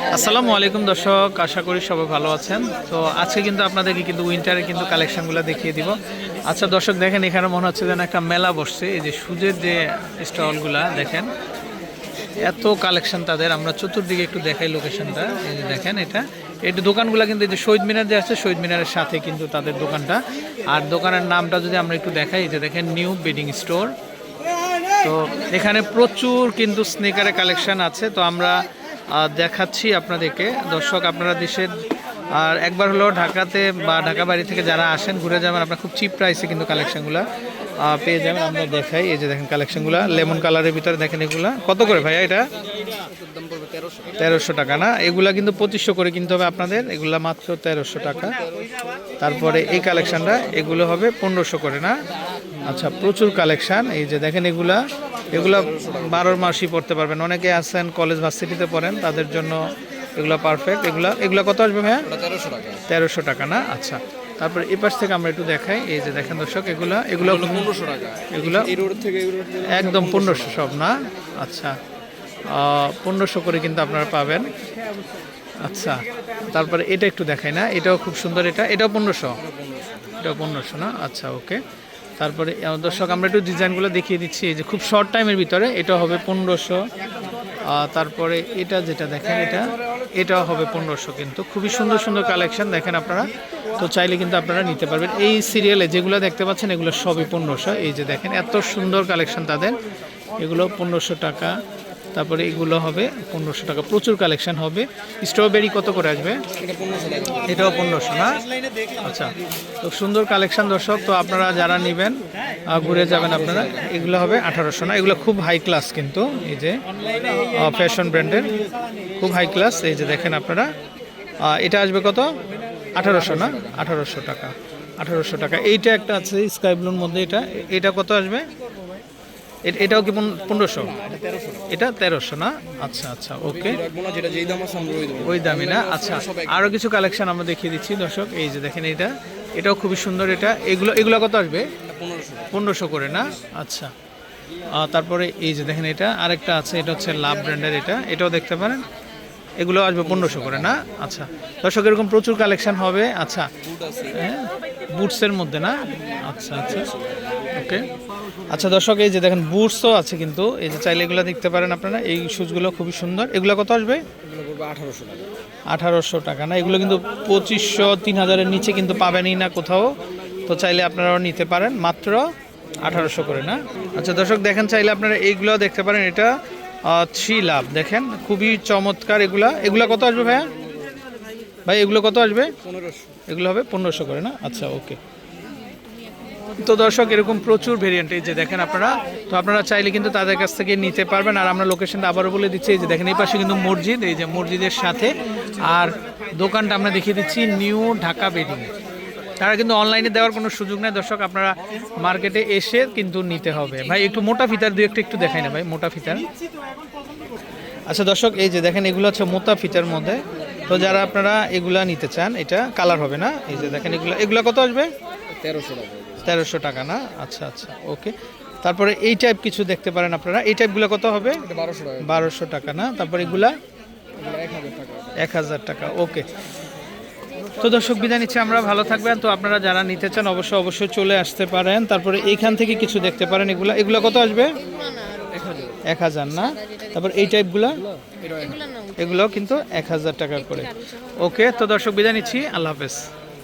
আসসালামু আলাইকুম দর্শক, আশা করি সবাই ভালো আছেন। তো আজকে কিন্তু আপনাদেরকে কিন্তু উইন্টারের কিন্তু কালেকশনগুলো দেখিয়ে দিব। আচ্ছা দর্শক, দেখেন এখানে মনে হচ্ছে যেন একটা মেলা বসছে। এই যে সুজের যে স্টলগুলা দেখেন, এত কালেকশন তাদের। আমরা চতুর্দিকে একটু দেখাই লোকেশনটা। এই যে দেখেন, এটা দোকানগুলো কিন্তু এই যে শহীদ মিনার যে আছে, শহীদ মিনারের সাথে কিন্তু তাদের দোকানটা। আর দোকানের নামটা যদি আমরা একটু দেখাই, এই যে দেখেন নিউ বেডিং স্টোর। তো এখানে প্রচুর কিন্তু স্নেকারের কালেকশন আছে। তো আমরা দেখাচ্ছি আপনাদেরকে। দর্শক, আপনারা দেশের আর একবার হলো ঢাকাতে বা ঢাকা বাড়ি থেকে যারা আসেন ঘুরে যাবেন, আপনারা খুব চিপ প্রাইসে কিন্তু কালেকশনগুলো পেয়ে যাবেন। আমরা দেখাই, এই যে দেখেন কালেকশনগুলো লেমন কালারের ভিতরে দেখেন। এগুলা কত করে ভাইয়া? এটা 1300 টাকা না? এগুলা কিন্তু 2500 করে কিনতে হবে আপনাদের। এগুলা মাত্র 1300 টাকা। তারপরে এই কালেকশনটা, এগুলো হবে 1500 করে না? আচ্ছা, প্রচুর কালেকশন। এই যে দেখেন, এগুলা 12 মাসই পড়তে পারবেন। অনেকে আছেন কলেজ ভার্সিটিতে পড়েন, তাদের জন্য এগুলো পারফেক্ট। এগুলা কত আসবে ভাইয়া? 1300 টাকা না? আচ্ছা, তারপরে এই পাশ থেকে আমরা একটু দেখাই। এই যে দেখেন দর্শক, এগুলো 1500 টাকা। এগুলো একদম 1500 সব না? আচ্ছা, 1500 করে কিন্তু আপনারা পাবেন। আচ্ছা, তারপরে এটা একটু দেখাই না? এটাও খুব সুন্দর। এটাও 1500? এটাও 1500 না? আচ্ছা, ওকে। তারপরে দর্শক, আমরা একটু ডিজাইনগুলো দেখিয়ে দিচ্ছি। এই যে খুব শর্ট টাইমের ভিতরে এটা হবে 1500। তারপরে এটা যেটা দেখেন, এটাও হবে 1500। কিন্তু খুবই সুন্দর সুন্দর কালেকশন দেখেন আপনারা। তো চাইলে কিন্তু আপনারা নিতে পারবেন। এই সিরিয়ালে যেগুলো দেখতে পাচ্ছেন, এগুলো সবই 1500। এই যে দেখেন, এত সুন্দর কালেকশন তাদের। এগুলো 1500 টাকা। তারপরে এগুলো হবে 1500 টাকা। প্রচুর কালেকশন হবে। স্ট্রবেরি কত করে আসবে? এটাও 1500 না? আচ্ছা, তো সুন্দর কালেকশন দর্শক। তো আপনারা যারা নেবেন ঘুরে যাবেন আপনারা। এগুলো হবে 1800 না? এগুলো খুব হাই ক্লাস কিন্তু। এই যে ফ্যাশন ব্র্যান্ডের খুব হাই ক্লাস। এই যে দেখেন আপনারা, এটা আসবে কত? 1800 না? 1800 টাকা। 1800 টাকা। এইটা একটা আছে স্কাই ব্লুর মধ্যে। এটা কত আসবে? এটাও কি 1500? এটা 1300 না? আচ্ছা আচ্ছা, ওকে। ওই দামি না? আচ্ছা, আরও কিছু কালেকশন আমরা দেখিয়ে দিচ্ছি দর্শক। এই যে দেখেন, এটাও খুবই সুন্দর। এগুলো কত আসবে? 1500 করে না? আচ্ছা, তারপরে এই যে দেখেন, এটা আরেকটা আছে। এটা হচ্ছে লাভ ব্র্যান্ডের। এটাও দেখতে পারেন। এগুলো আসবে 1500 করে না? আচ্ছা দর্শক, এরকম প্রচুর কালেকশন হবে। আচ্ছা, হ্যাঁ, বুটসের মধ্যে না? আচ্ছা আচ্ছা, ওকে। আচ্ছা দর্শক, এই যে দেখেন বুটসও আছে কিন্তু। এই যে চাইলে এগুলো দেখতে পারেন আপনারা। এই শুজগুলো খুবই সুন্দর। এগুলো কত আসবে? 1800 টাকা না? এগুলো কিন্তু 2500 3000-এর নিচে কিন্তু পাবেনই না কোথাও। তো চাইলে আপনারাও নিতে পারেন মাত্র 1800 করে না? আচ্ছা দর্শক, দেখেন চাইলে আপনারা এইগুলো দেখতে পারেন। এটা 3 লাভ দেখেন, খুবই চমৎকার। এগুলা কত আসবে ভাইয়া? ভাই এগুলো কত আসবে? 1500। এগুলো হবে 1500 করে না? আচ্ছা, ওকে। তো দর্শক, এরকম প্রচুর ভেরিয়েন্ট এই যে দেখেন আপনারা। তো আপনারা চাইলে কিন্তু তাদের কাছ থেকে নিতে পারবেন। আর আমরা লোকেশনটা আবারও বলে দিচ্ছি। এই যে দেখেন, এই পাশে কিন্তু মসজিদ। এই যে মসজিদের সাথে। আর দোকানটা আমরা দেখিয়ে দিচ্ছি, নিউ ঢাকা বেডিং। তারা কিন্তু অনলাইনে দেওয়ার কোনো সুযোগ নেই দর্শক, আপনারা মার্কেটে এসে কিন্তু নিতে হবে। ভাই একটু মোটা ফিতার একটু দেখাই না ভাই, মোটা ফিতার। আচ্ছা দর্শক, এই যে দেখেন, এগুলো হচ্ছে মোটা ফিতার মধ্যে। তো যারা আপনারা এগুলা নিতে চান, এটা কালার হবে না? এই যে দেখেন, এগুলো কত আসবে? 1300 টাকা না? আচ্ছা আচ্ছা, ওকে। তারপরে এই টাইপ কিছু দেখতে পারেন আপনারা। এই টাইপগুলো কত হবে? 1200 টাকা না? তারপর এগুলা 1000 টাকা, ওকে। তো দর্শক, বিদায় নিচ্ছে আমরা। ভালো থাকবেন। তো আপনারা যারা নিতে চান অবশ্যই চলে আসতে পারেন। তারপরে এইখান থেকে কিছু দেখতে পারেন। এগুলো কত আসবে? 1000 না? তারপর এই টাইপগুলো, এগুলো কিন্তু 1000 টাকা করে, ওকে। তো দর্শক, বিদায় নিচ্ছি। আল্লাহ হাফেজ।